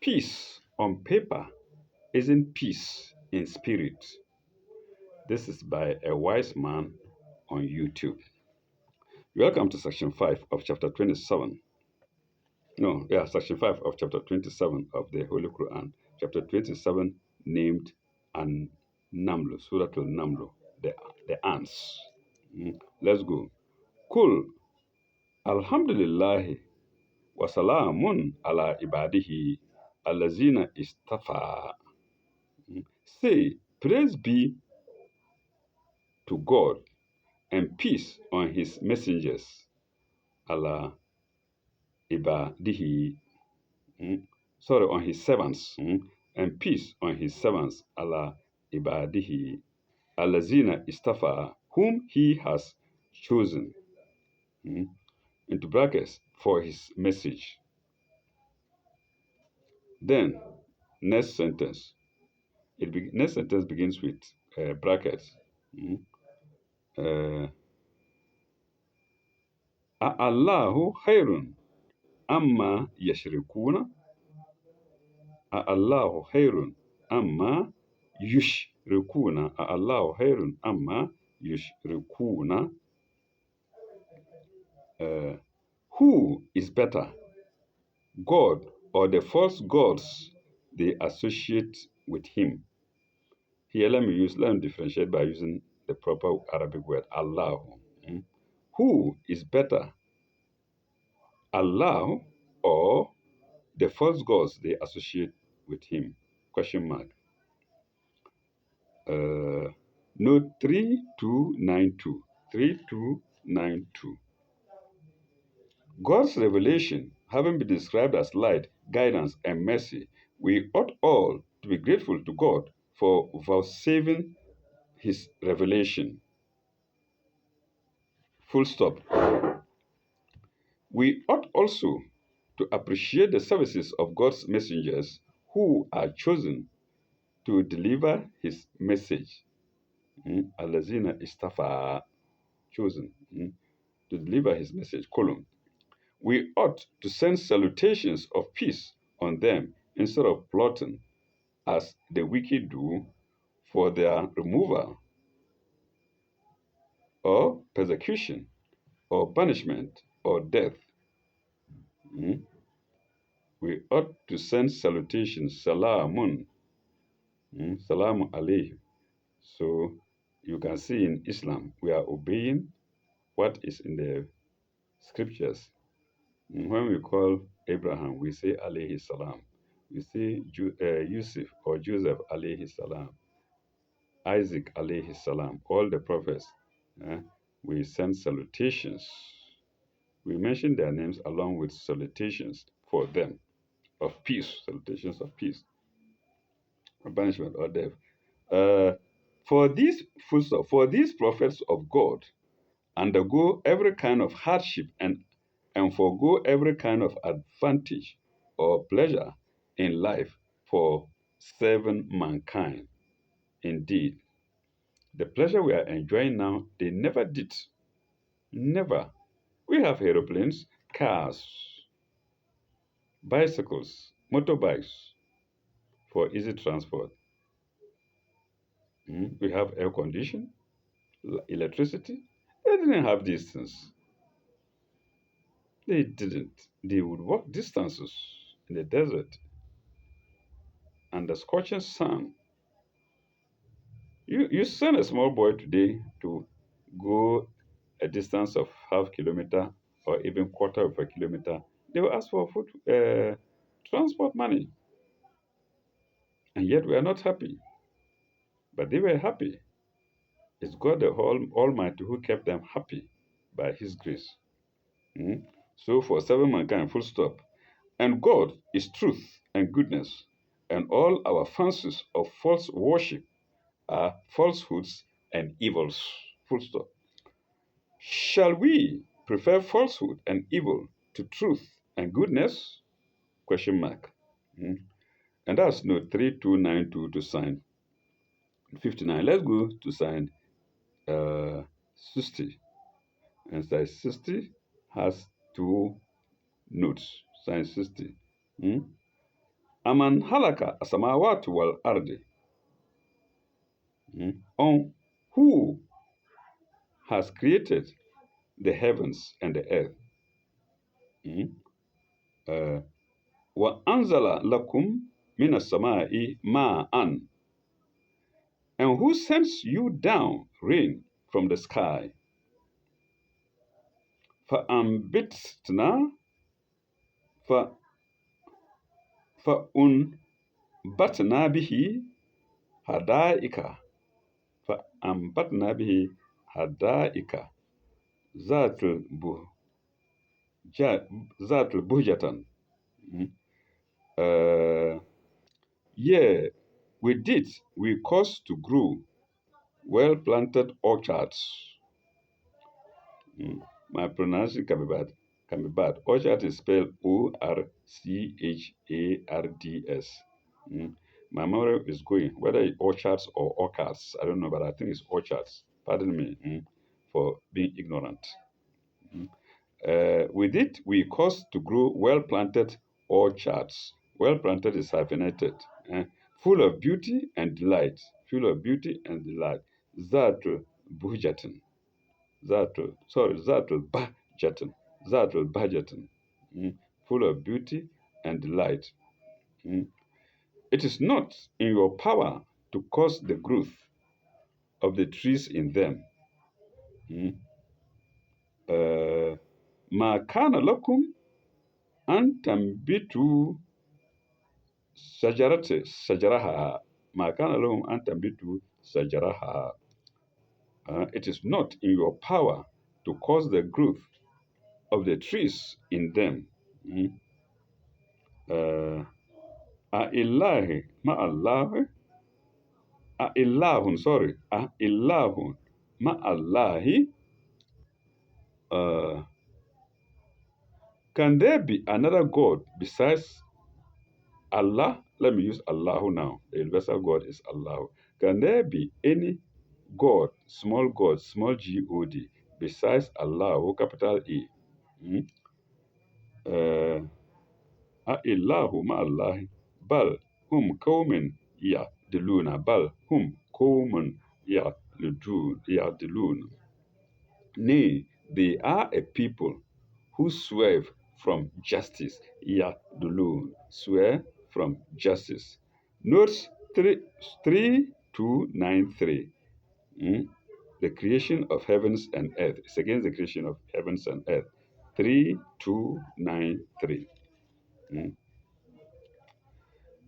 Peace on paper isn't peace in spirit. This is by a wise man on YouTube. Welcome to section 5 of chapter 27. No, yeah, section 5 of chapter 27 of the Holy Quran. Chapter 27 named An-Naml, Surah Al-Naml, the ants. Let's go. Kul, alhamdulillahi, wa salamun ala ibadihi, alazina istafa. Say, praise be to God and peace on his messengers, ala ibadihi, on his servants, and peace on his servants, ala ibadihi, alazina istafa, whom he has chosen, into brackets, for his message. Then, next sentence. Next sentence begins with brackets. Uh, Allahu khairun amma yashrikuna. Allahu khairun amma yushrikuna. Allahu khairun amma yushrikuna. Who is better, God or the false gods they associate with him? Here, let me differentiate by using the proper Arabic word, Allah. Who is better, Allah or the false gods they associate with him? Question mark. Note 3292. 3292. God's revelation, having been described as light, guidance, and mercy, we ought all to be grateful to God for vouchsafing his revelation. Full stop. We ought also to appreciate the services of God's messengers who are chosen to deliver his message. Alazina istafa, chosen to deliver his message. Colon. We ought to send salutations of peace on them instead of plotting, as the wicked do, for their removal or persecution or punishment or death. We ought to send salutations, salamun, salamu alayhi. So you can see in Islam, we are obeying what is in the scriptures. When we call Abraham, we say alayhi salam. We say Yusuf or Joseph alayhi salam. Isaac alayhi salam. All the prophets, we send salutations. We mention their names along with salutations for them of peace, salutations of peace, or banishment or death. For these prophets of God undergo every kind of hardship and forego every kind of advantage or pleasure in life for serving mankind. Indeed, the pleasure we are enjoying now, they never did. Never. We have aeroplanes, cars, bicycles, motorbikes for easy transport. We have air conditioning, electricity. They didn't have these things. They didn't. They would walk distances in the desert and the scorching sun. You send a small boy today to go a distance of half kilometer or even quarter of a kilometer, they will ask for food, transport money. And yet we are not happy. But they were happy. It's God the Almighty who kept them happy by his grace. So for serving mankind, full stop. And God is truth and goodness, and all our fancies of false worship are falsehoods and evils. Full stop. Shall we prefer falsehood and evil to truth and goodness? Question mark. And that's note 3292 to sign 59. Let's go to sign 60. And sign 60 has two notes. Sign 60. Aman halaka asamawati wal ardi. On who has created the heavens and the earth. Mm. Uh, Wa anzala lakum minas samai ma'an. And who sends you down rain from the sky? فأنبتنا ف فأنبتنا به حدائق فأنبتنا به حدائق ذات ذات البهجة. Mm. Uh, yeah, with it we cause to grow well-planted orchards. Mm. My pronunciation can be bad. Orchard is spelled Orchards. Mm. My memory is going. Whether it's orchards or orchards, I don't know, but I think it's orchards. Pardon me for being ignorant. Mm. With it, we cause to grow well-planted orchards. Well-planted is hyphenated. eh, Full of beauty and delight. Full of beauty and delight. That buhjatin. Zatul Bahjatan. Zatul Bahjatan. Full of beauty and delight. Mm. It is not in your power to cause the growth of the trees in them. Mm. Ma kana lakum an tambitu sajaraha. Ma kana lakum an tambitu sajaraha. It is not in your power to cause the growth of the trees in them. Mm. Uh, A ilahi ma'allahi a ilahun sorry a ilahun ma'allahi uh, can there be another god besides Allah? Let me use Allahu now. The universal God is Allah. Can there be any God, small God, besides Allah, capital E? Hmm? Uh, a ilahu ma'allahi bal hum qawmin ya'diluna bal hum qawmun ya'dilun. Nay, they are a people who swerve from justice. Ya'dilun, swear from justice. Note 3293. The creation of heavens and earth. It's against the creation of heavens and earth. 3293. Mm.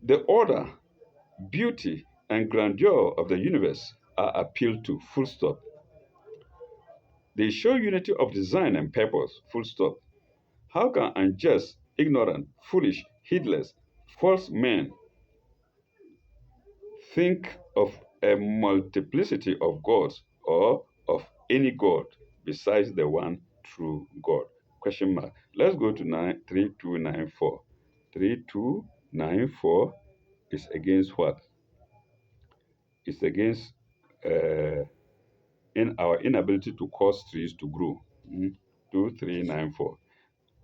The order, beauty, and grandeur of the universe are appealed to, full stop. They show unity of design and purpose, full stop. How can unjust, ignorant, foolish, heedless, false men think of a multiplicity of gods or of any god besides the one true God? Question mark. Let's go to 3294. 3294 is against what? It's against in our inability to cause trees to grow. 2394.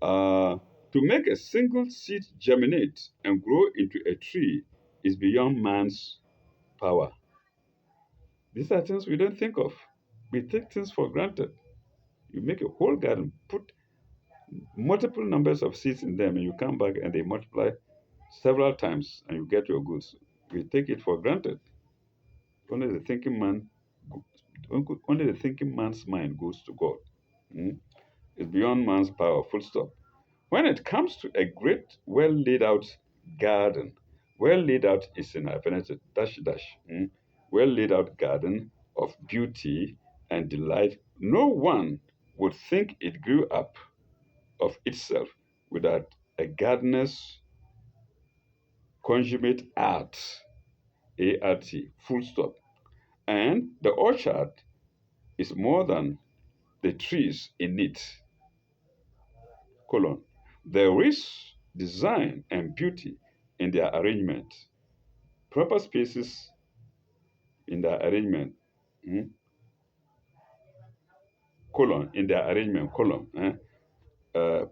Uh, to make a single seed germinate and grow into a tree is beyond man's power. These are things we don't think of. We take things for granted. You make a whole garden, put multiple numbers of seeds in them, and you come back and they multiply several times and you get your goods. We take it for granted. Only the thinking man, only the thinking man's mind goes to God. Mm? It's beyond man's power. Full stop. When it comes to a great, well laid out garden, well laid out is in hyphenated dash dash. Well laid out garden of beauty and delight, no one would think it grew up of itself without a gardener's consummate art, full stop. And the orchard is more than the trees in it, colon. There is design and beauty in their arrangement, proper spaces in their arrangement, mm, in their arrangement,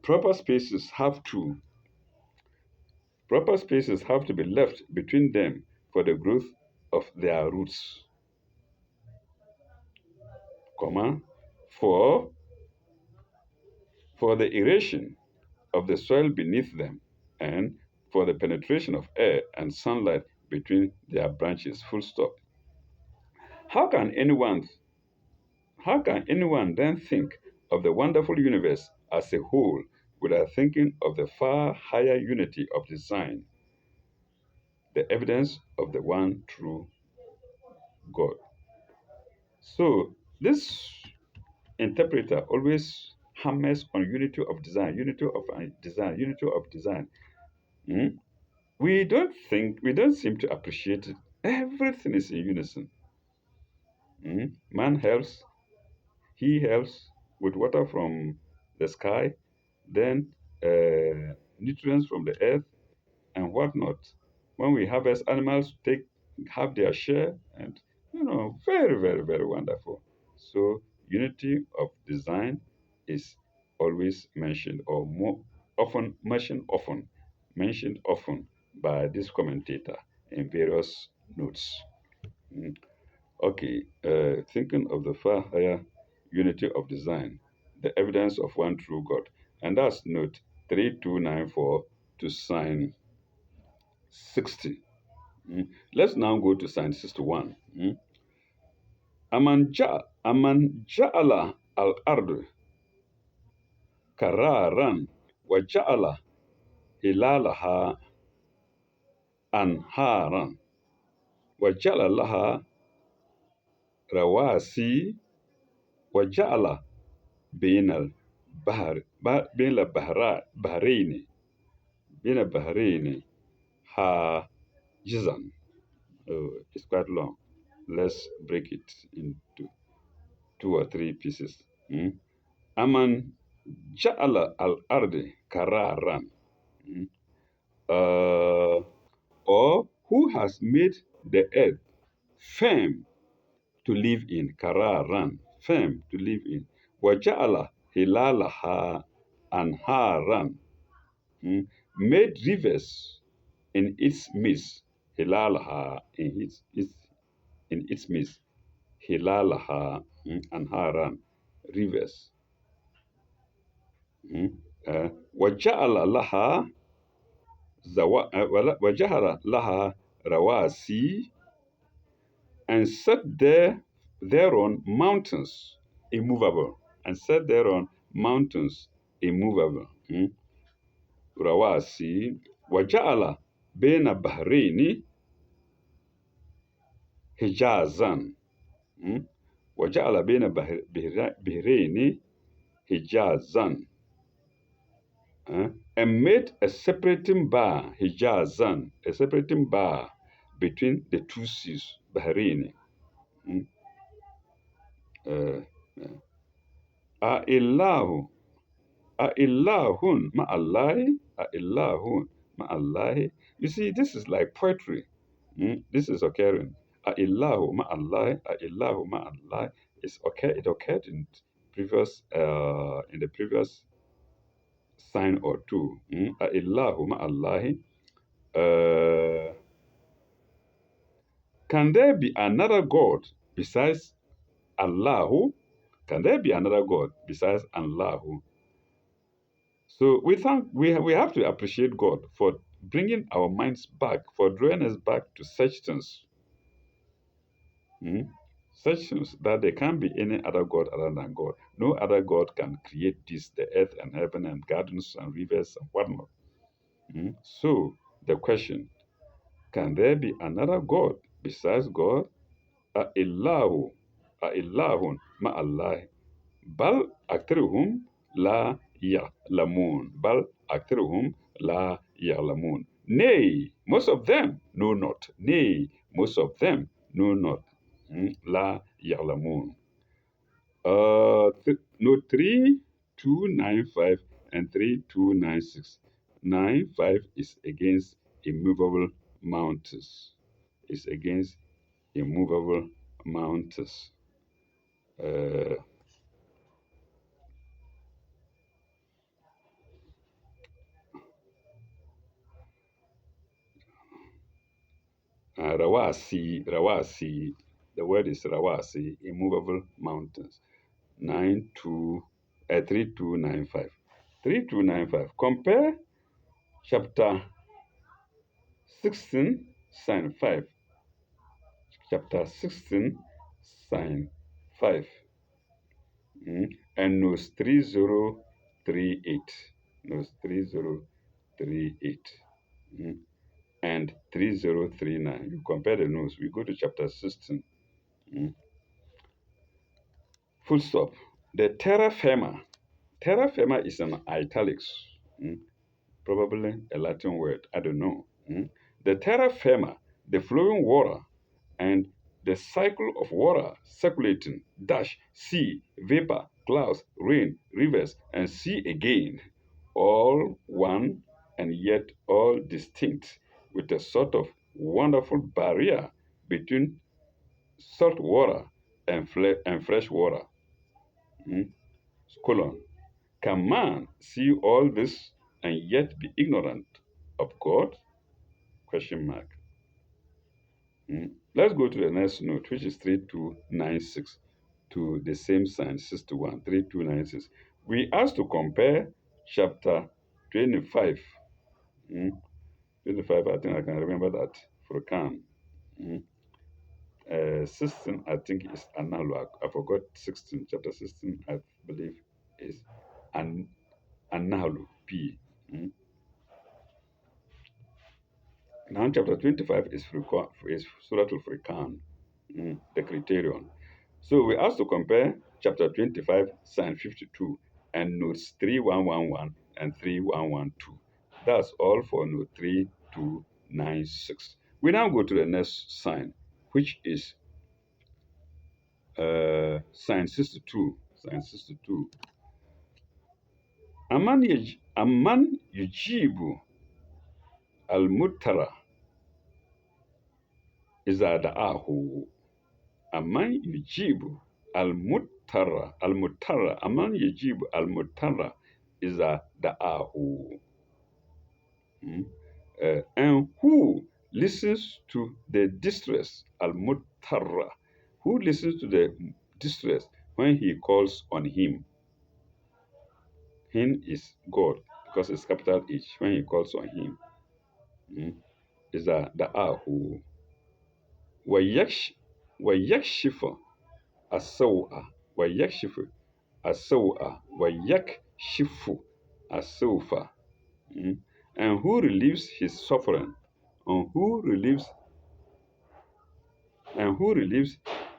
proper spaces have to Proper spaces have to be left between them for the growth of their roots, comma, for, for the aeration of the soil beneath them, and for the penetration of air and sunlight between their branches, full stop. How can anyone how can anyone then think of the wonderful universe as a whole without thinking of the far higher unity of design, the evidence of the one true God? So this interpreter always hammers on unity of design, unity of design, unity of design. Mm? We don't seem to appreciate it. Everything is in unison. Man helps, he helps with water from the sky, then nutrients from the earth and whatnot. When we harvest, animals take have their share, and very, very, very wonderful. So unity of design is always mentioned, or more often mentioned often by this commentator in various notes. Mm. Okay, thinking of the far higher unity of design, the evidence of one true God. And that's note 3294 to sign 60. Let's now go to sign 61. Aman ja'ala al-ardu kararan wa ja'ala hilalaha anharan wa ja'ala laha rawasi wa ja'ala bainal bainal bahraini bainal bahraini hajizan. Oh, it's quite long. Let's break it into two or three pieces. Aman ja'ala al-ardi kararan. Mm. Or who has made the earth firm to live in, kararan, firm to live in. Waja'ala hilalaha anharan. Made rivers in its midst, hilalaha in its midst, hilalaha anharan, rivers. Waja'ala laha wajahara laha rawasi, and set thereon mountains immovable, and set thereon mountains immovable. Rawasi waja'ala baina bahraini hijazan. Waja'ala baina bahraini hijazan. And made a separating bar, hijazan, a separating bar between the two seas, Bahrain. Mm, uh, A'illahu, A'illahun ma'allahi, A'illahun ma'allahi. You see, this is like poetry. This is occurring. A'illahu ma'allahi, A'illahu ma'allahi. It occurred in the previous sign or two. A'illahu ma'allahi. Uh, can there be another God besides Allahu? Can there be another God besides Allahu? So we have to appreciate God for bringing our minds back, for drawing us back to such things, such things that there can't be any other God other than God. No other God can create this, the earth and heaven and gardens and rivers and whatnot. So the question: can there be another God besides God? Illahu, Illahun ma'allahi. Bal aktiruhum la ya'lamun. Bal aktiruhum la ya'lamun. Nay, most of them know not. Nay, most of them know not. La ya'lamun. Note 3295 and 3296. 95 is against immovable mountains. It's against immovable mountains. Uh, Rawasi. The word is Rawasi, immovable mountains. 3295. 3295. Compare chapter 16, sign 5. Chapter 16, sign 5. And notes 3038. Notes 3038. And 3039. You compare the notes. We go to chapter 16. Full stop. The terra firma. Terra firma is an italics. Probably a Latin word. I don't know. The terra firma, the flowing water, and the cycle of water circulating, dash, sea, vapor, clouds, rain, rivers, and sea again, all one and yet all distinct, with a sort of wonderful barrier between salt water and fresh water. Mm, colon. Can man see all this and yet be ignorant of God? Question mark. Let's go to the next note, which is 3296, to the same sign, 61, 3296. We asked to compare chapter 25. 25, I think I can remember that, Furkan. 16, I think, is analog. I forgot 16. Chapter 16, I believe, is an analog, P. Now, chapter 25 is Suratul Furqan, the criterion. So we asked to compare chapter 25, sign 52, and notes 3111 and 3112. That's all for note 3296. We now go to the next sign, which is sign 62. Sign 62. Aman yujibu al-muttara iza da'ahu. Aman yujibu al-muttara. Aman yujibu al-muttara iza da'ahu. And who listens to the distress, al-muttara? Who listens to the distress when he calls on him? Him is God, because it's capital H. When he calls on him, is da'ahu. ويكشف السوء ويكشف السوء ويكشف السوء. And who relieves his suffering, and who relieves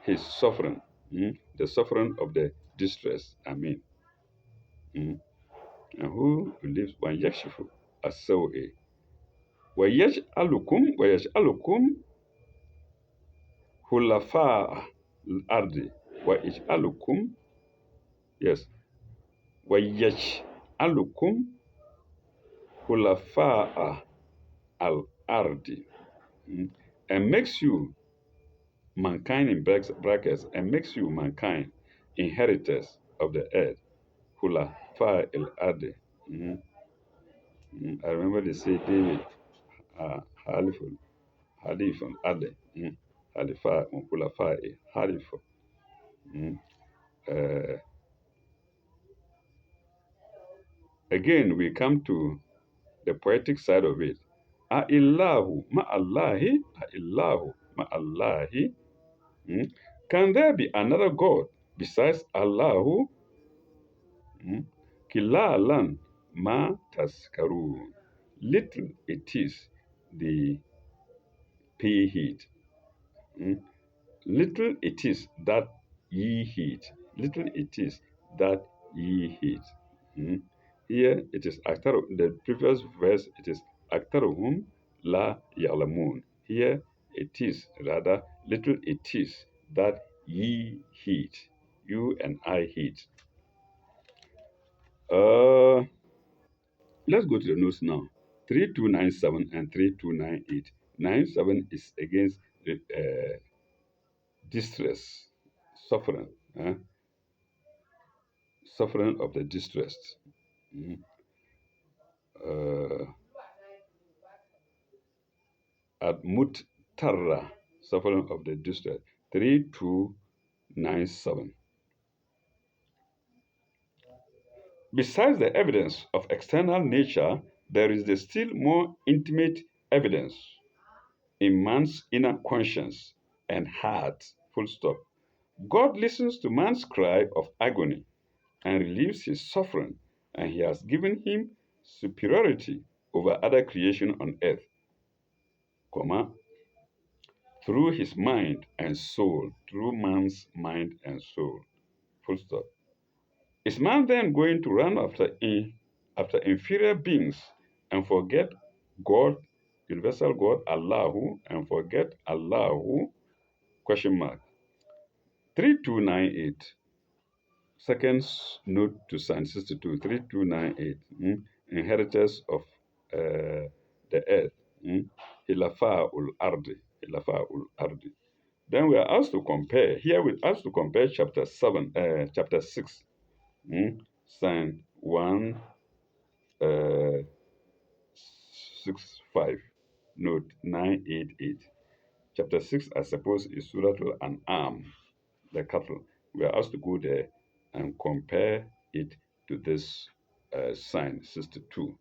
his suffering, the suffering of the distress, I mean. And who relieves ويكشف السوء ويجعلكم خلفاء الأرض ويجعلكم yes ويجعلكم خلفاء الأرض, and makes you mankind in brackets, and makes you mankind inheritors of the earth. خلفاء الأرض. I remember they say David Halifun Ade, Halifa Khulafai Halifun. Again, we come to the poetic side of it. A'illahu ma'allahi, a'illahu ma'allahi. Can there be another God besides Allahu? Kilalan ma taskaru. Little it is the pay heed. Little it is that ye heed. Little it is that ye heed. Here it is the previous verse, it is aktaruhum la ya'lamun. Here it is rather little it is that ye heed. You and I heed. Let's go to the notes now. 3297 and 3298. 97 is against the distress, suffering, suffering of the distressed. Admut Tarra, suffering of the distress. 3297. Besides the evidence of external nature, there is the still more intimate evidence in man's inner conscience and heart. Full stop. God listens to man's cry of agony and relieves his suffering, and he has given him superiority over other creation on earth, comma, through his mind and soul, through man's mind and soul. Full stop. Is man then going to run after inferior beings and forget God, universal God, Allahu, and forget Allahu? Question mark. 3298. Second note to Psalm 62, 3298. Inheritors of the earth. Hilafa ul Ardi. Hilafa ul Ardi. Then we are asked to compare. Here we're asked to compare chapter 6, Psalm 1, 6, 5, note 988. Chapter 6, I suppose, is Surah Al-An'am, the cattle. We are asked to go there and compare it to this sign 62.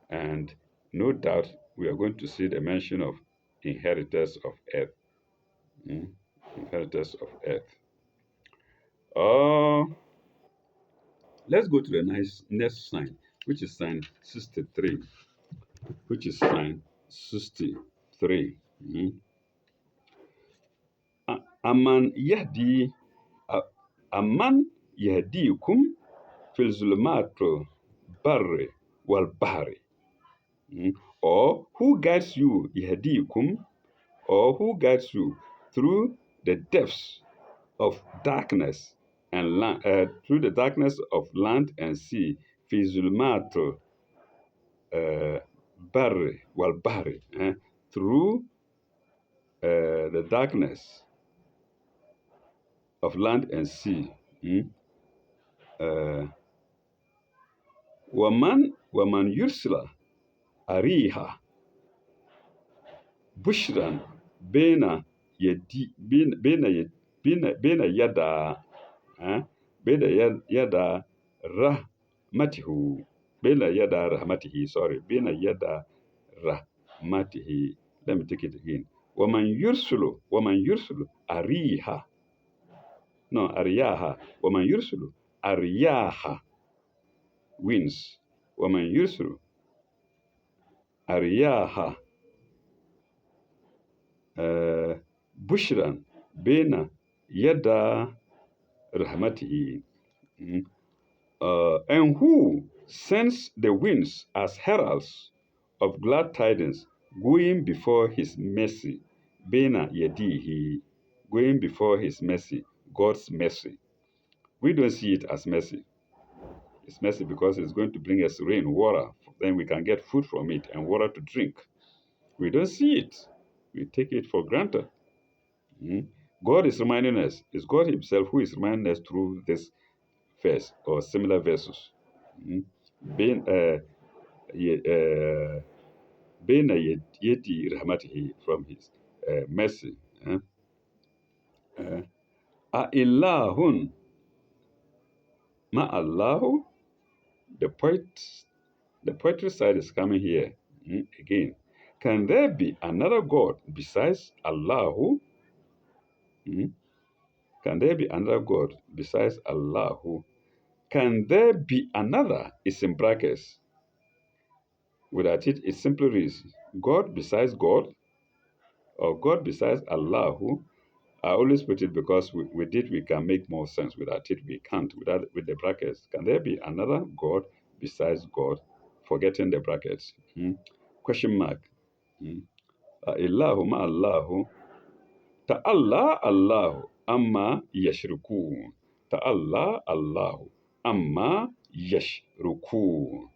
And no doubt we are going to see the mention of inheritors of earth. Inheritors of earth. Oh, let's go to the next sign, which is sign 63. Which is sign 63. Aman yahdi Aman yahdikum fil zulmato barri wal bahri. Or who guides you yahdikum, or who guides you through the depths of darkness and through the darkness of land and sea, fi zulmato barri wal bahri, through the darkness of land and sea. Waman yursila ariha bushran bena yadi bena yada bena yada rahmatihu bena yada rahmatihi, sorry, bena yada rahmatihi. Let me take it again. Waman yursulu ariha, no, ariyaha. Waman yursulu ariyaha, winds. Waman yursulu ariyaha bushran bena yada rahmatihi. And who sends the winds as heralds of glad tidings, going before his mercy, bena yadihi, going before his mercy, God's mercy. We don't see it as mercy. It's mercy because it's going to bring us rain, water. Then we can get food from it and water to drink. We don't see it. We take it for granted. God is reminding us. It's God Himself who is reminding us through this verse or similar verses. Bena yeti rahmatihi, from His mercy. Ilahun ma'allahu. The poetry side is coming here again. Can there be another God besides Allahu? Can there be another God besides Allahu? Can there be another? It's in brackets. Without it, it simply reads God besides God, or God besides Allahu. I always put it because with it we can make more sense. Without it, we can't. With the brackets, can there be another God besides God? Forgetting the brackets. Question mark. Illahu ma'allahu. Ta'alla Allahu amma yashrikun. Ta'alla Allahu amma yashrikun.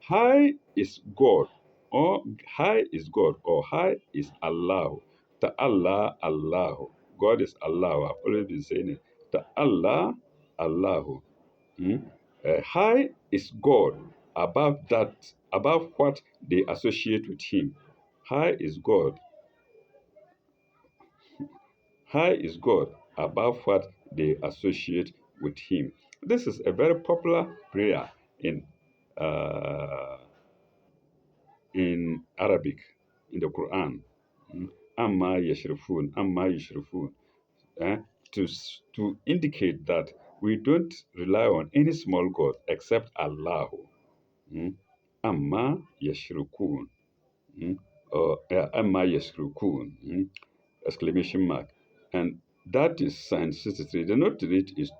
High is God, or high is God, or high is Allah. Ta'Allah, Allahu. God is Allah. I've always been saying it. Ta'Allah, Allahu. High is God, above what they associate with him. High is God. High is God above what they associate with him. This is a very popular prayer uh, in Arabic, in the Quran. Amma yashrifun, Amma yashrifun. eh, to indicate that we don't rely on any small god except Allah. Mm. Amma yashrikun. Or Amma yashrikun. Exclamation mark. And that is sign 63. The note to it is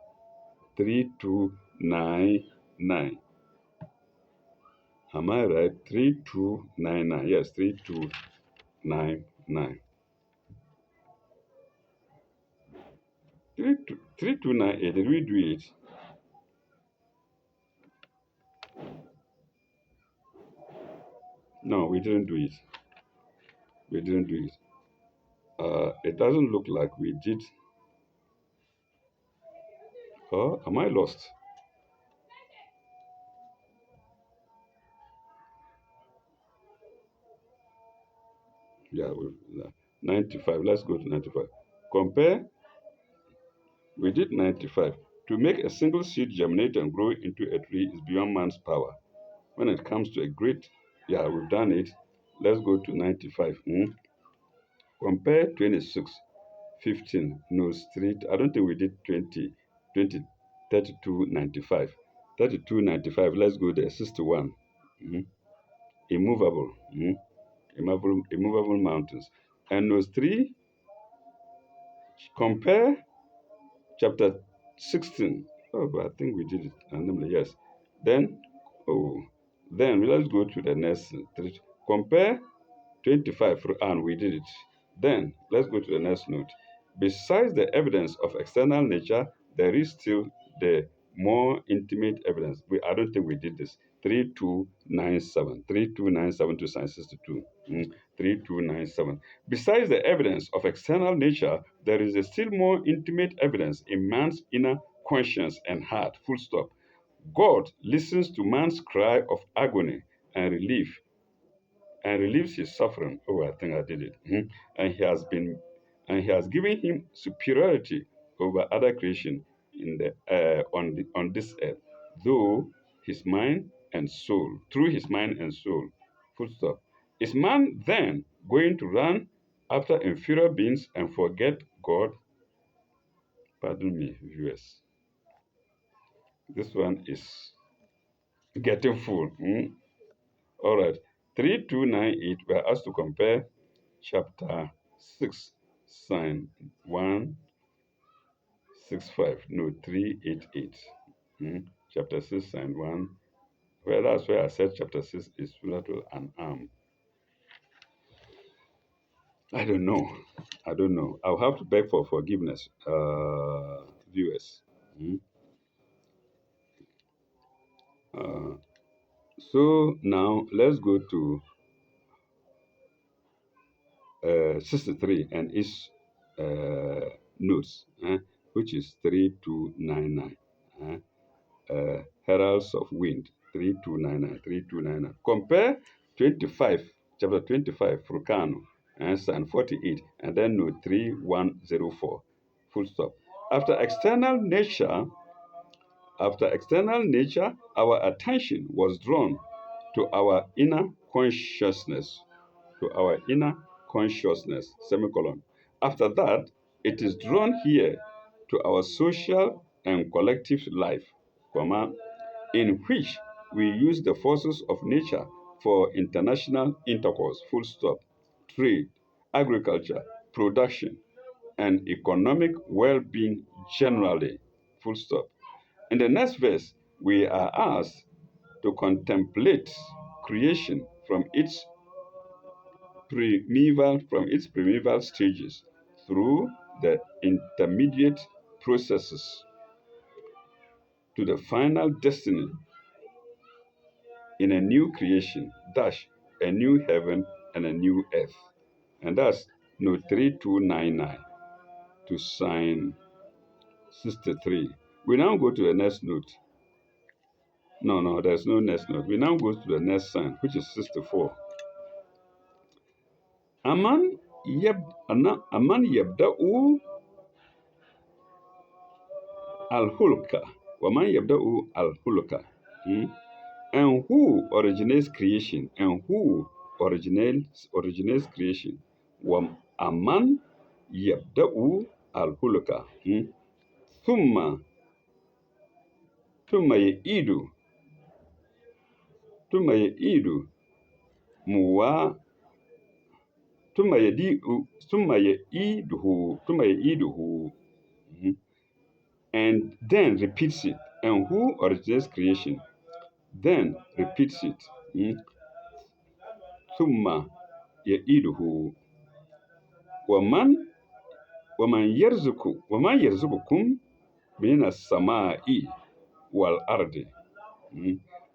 3299. Am I right? 3299. Yes, 3299. 3298. Did we do it? No, we didn't do it. We didn't do it. It doesn't look like we did. Oh, am I lost? Yeah, 95. Let's go to 95. Compare, we did 95. To make a single seed germinate and grow into a tree is beyond man's power. When it comes to a great, yeah, we've done it. Let's go to 95. Compare 26, 15, no street. I don't think we did 20, 20, 32, 95. 32, 95. Let's go there. 61. Mm. Immovable. Immovable mountains. And those three, compare chapter 16. Oh, but I think we did it randomly, yes. Then, oh, then let's go to the next three. Compare 25, and we did it. Then, let's go to the next note. Besides the evidence of external nature, there is still the more intimate evidence. I don't think we did this. 3297. 3297 to Science 62. 3297. Besides the evidence of external nature, there is a still more intimate evidence in man's inner conscience and heart. Full stop. God listens to man's cry of agony and relief and relieves his suffering. Oh, I think I did it. And he has given him superiority over other creation in the on this earth, though his mind and soul, through his mind and soul. Full stop. Is man then going to run after inferior beings and forget God? Pardon me, viewers. This one is getting full. All right. 3298, we're asked to compare chapter 6, sign 165. No, 388. Chapter 6, sign 1. Well, that's where I said chapter 6 is similar to an arm. I don't know. I don't know. I'll have to beg for forgiveness, viewers. Mm. Uh, so now let's go to 63 and its notes, which is 3299. Heralds of Wind, 3299, 3299. Compare 25, chapter 25, Furcano, and Psalm 48, and then note 3104. Full stop. After external nature, our attention was drawn to our inner consciousness, semicolon. After that, it is drawn here to our social and collective life, comma, in which we use the forces of nature for international intercourse, full stop, trade, agriculture, production, and economic well-being generally, full stop. In the next verse, we are asked to contemplate creation from its primeval stages through the intermediate processes to the final destiny in a new creation, dash, a new heaven and a new earth. And that's note 3299 to sign 63. We now go to the next note. No, there's no next note. We now go to the next sign, which is 64. Aman Aman yabda'u al-hulka. Waman yabda'u al-hulka. And who originates creation? And who originates creation? Aman yabda'u al-hulka. Thumma thumma ya'idu thumma ya'idu muwa thumma ya'iduhu and then repeats it. And who originates creation? Then repeats it. Thumma ya'iduhu. ومن ومن يرزقكم من السماء والأرض.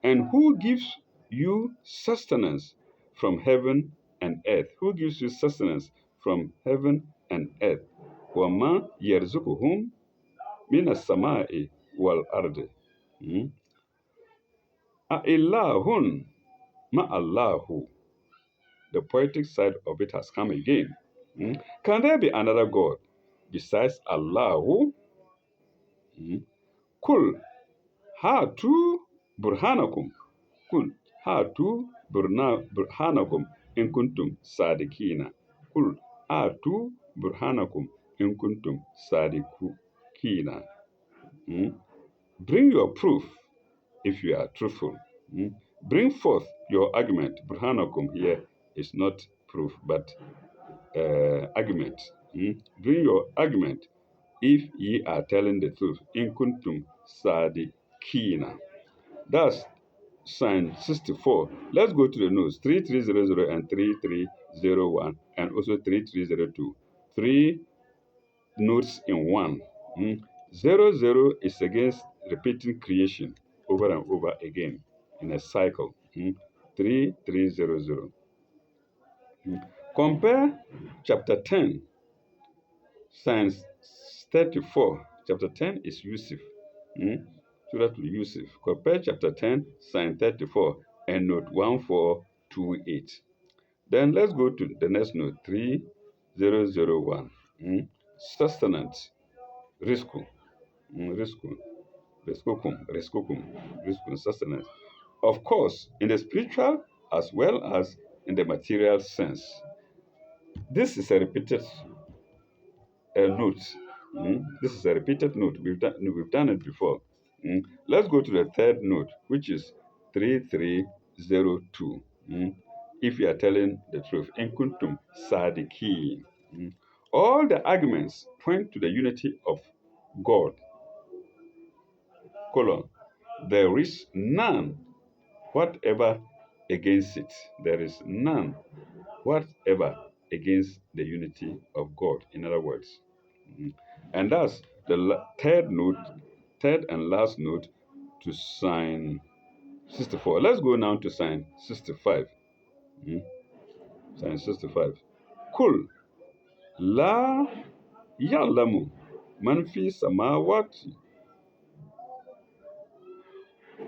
And who gives you sustenance from heaven and earth? Who gives you sustenance from heaven and earth? وَمَا يَرْزُقُهُمْ مِنَ السَّمَاءِ وَالْأَرْضِ. أَإِلَّهٌ مَعَ اللَّهُ. The poetic side of it has come again. Can there be another God besides Allah? Kul hatu burhanakum. Kul hatu burhanakum in kuntum sadikina. Kul hatu burhanakum in kuntum sadikina. Bring your proof if you are truthful. Bring forth your argument. Burhanakum here is not proof, but argument. Bring your argument if ye are telling the truth. In kuntum sadikina. That's sign 64. Let's go to the notes 3300 and 3301 and also 3302. Three notes in one. 00 is against repeating creation over and over again in a cycle. 3300. Compare chapter 10, signs 34. Chapter 10 is Yusuf. Surah to Yusuf. Compare chapter 10, sign 34, and note 1428. Then let's go to the next note, 3001. Sustenance, risku, risku, sustenance. Of course, in the spiritual as well as in the material sense. This is a repeated note. This is a repeated note. We've done it before. Let's go to the third note, which is 3302. If you are telling the truth, in kuntum sadiki. All the arguments point to the unity of God. Colon. There is none whatever against it. There is none whatever against the unity of God. In other words. And that's the third and last note to sign 64. Let's go now to sign 65. Sign 65. Kul la ya'lamu man fi samawati.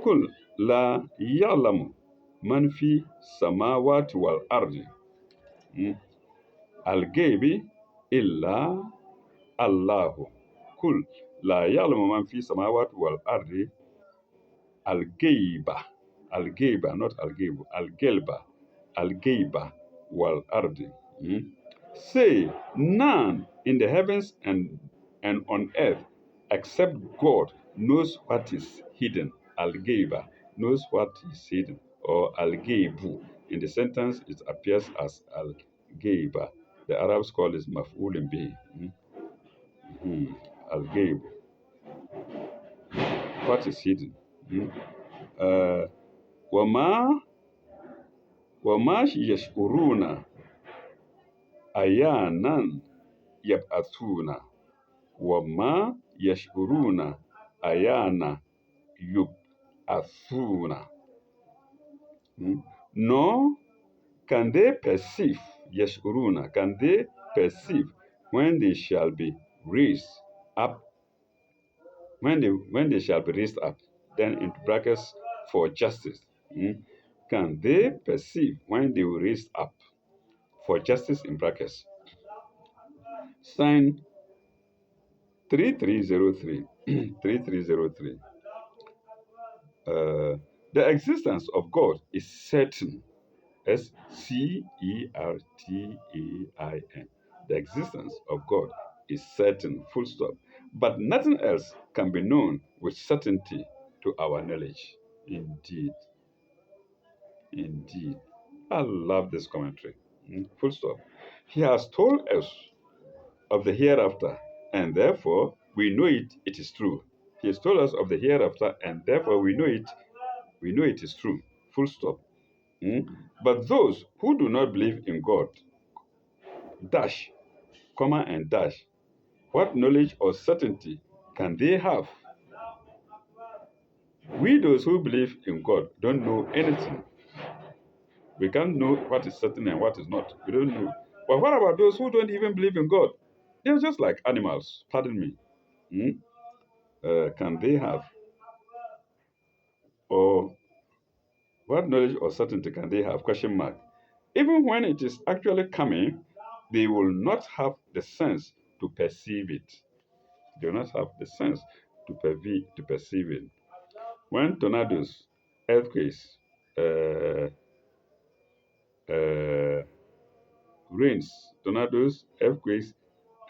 Kul la ya'lamu man fi samawati wal ardi. Al-ghaybi illa Allahu. Kul la ya'lamu man fi samawati wal ardi. Al-ghayba. Al-ghayba, not al-ghaybu. Al-ghayba wal ardi. Say, none in the heavens and on earth except God knows what is hidden. Al-ghayba knows what is hidden. Or al-ghaybu. In the sentence, it appears as al-ghayba. The Arabs call it maf'ulun bihi. Al-ghaybu. What is hidden? وما يشعرون أيانا يبعثون وما يشعرون أيانا يبعثون. Nor can they perceive, يشعرون, can they perceive when they shall be raised up, when they shall be raised up. Then into brackets for justice? Can they perceive when they will raise up for justice in brackets? Sign 3303. 3303. The existence of God is certain. Certain. The existence of God is certain, full stop. But nothing else can be known with certainty to our knowledge. Indeed, indeed. I love this commentary. Full stop. He has told us of the hereafter, and therefore we know it is true. He has told us of the hereafter, and therefore we know it is true. Full stop. But those who do not believe in God, dash, comma and dash, what knowledge or certainty can they have? We, those who believe in God, don't know anything. We can't know what is certain and what is not. We don't know. But what about those who don't even believe in God? They're just like animals, pardon me. Can they have? Or what knowledge or certainty can they have? Question mark. Even when it is actually coming, they will not have the sense to perceive it. They will not have the sense to perceive it. When tornadoes, earthquakes, uh, uh, rains, tornadoes, earthquakes,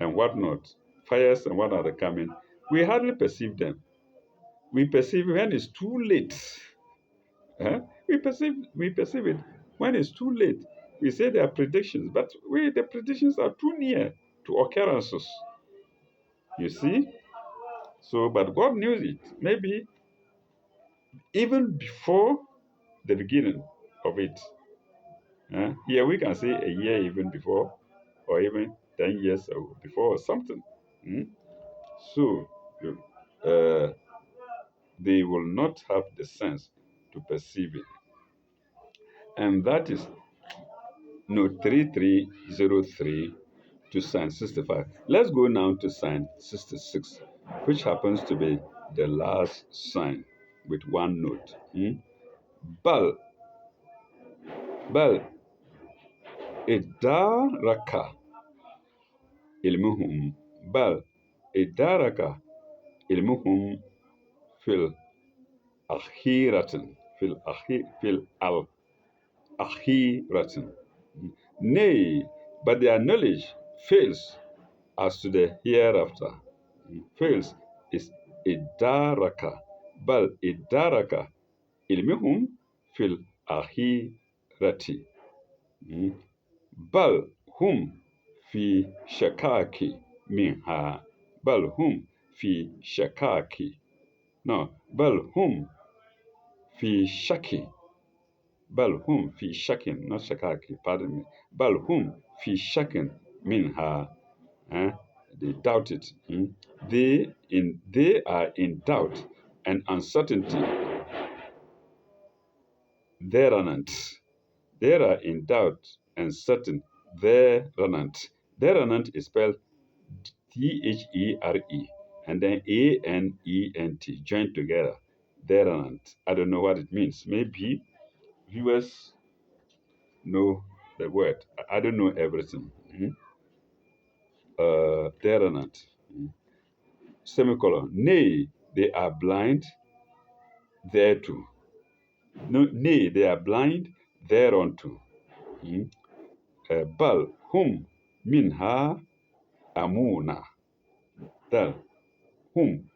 and whatnot, fires and whatnot are coming, we hardly perceive them. We perceive when it's too late. We perceive it when it's too late. We say there are predictions, but the predictions are too near to occurrences. You see? So, but God knew it. Maybe even before the beginning of it. Here we can say a year even before, or even 10 years before, or something. Mm? So, uh, they will not have the sense to perceive it. And that is note 3303 to sign 65. Let's go now to sign 66, which happens to be the last sign with one note. Bal, bal, idaraka ilmuhum, bal, idaraka ilmuhum fil akhiratin, fil al akhiratin. Nay, but their knowledge fails as to the hereafter. Fails is idaraka, bal idaraka ilmihum fil akhirati. Bal hum fi shakaki minha. Bal hum fi shakaki. No, bal hum fi shaki. Bal hum fi shakin, not shakaki, pardon me. Bal hum fi shakin minha. They doubt it. They are in doubt and uncertainty thereanent. They are in doubt and certain thereanent. Thereanent is spelled There, and then Anent joined together. Thereanent. I don't know what it means. Maybe viewers know the word. I don't know everything. Thereanent. Semicolon. Nay, they are blind thereto. No, nay, they are blind thereunto. Bal hum minha amuna. Dal hum.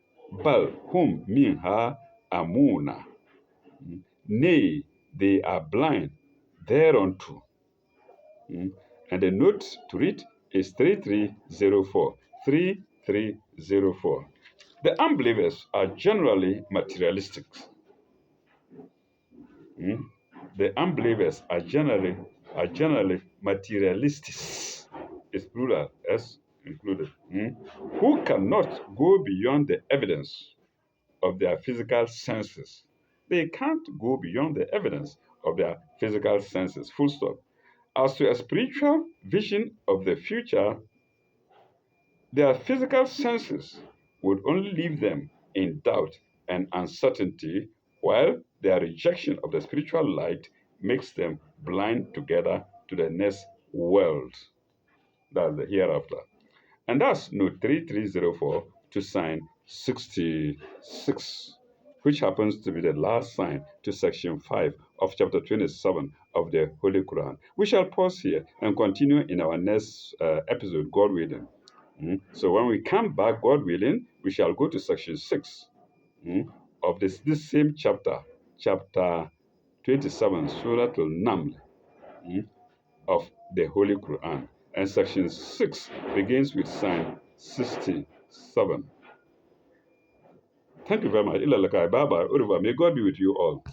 Bal hum minha amuna. Nay, they are blind thereunto. And the note to read is 3304. 3304. The unbelievers are generally materialistic. The unbelievers are generally materialists. It's plural, S included. Who cannot go beyond the evidence of their physical senses. They can't go beyond the evidence of their physical senses. Full stop. As to a spiritual vision of the future, their physical senses would only leave them in doubt and uncertainty, while Their rejection of the spiritual light makes them blind together to the next world. That's the hereafter. And that's note 3304 to sign 66, which happens to be the last sign to section 5 of chapter 27 of the Holy Quran. We shall pause here and continue in our next episode, God willing. So when we come back, God willing, we shall go to section 6 of this same chapter, chapter 27, Surah Al-Naml of the Holy Quran. And section 6 begins with sign 67. Thank you very much. Bye bye. May God be with you all.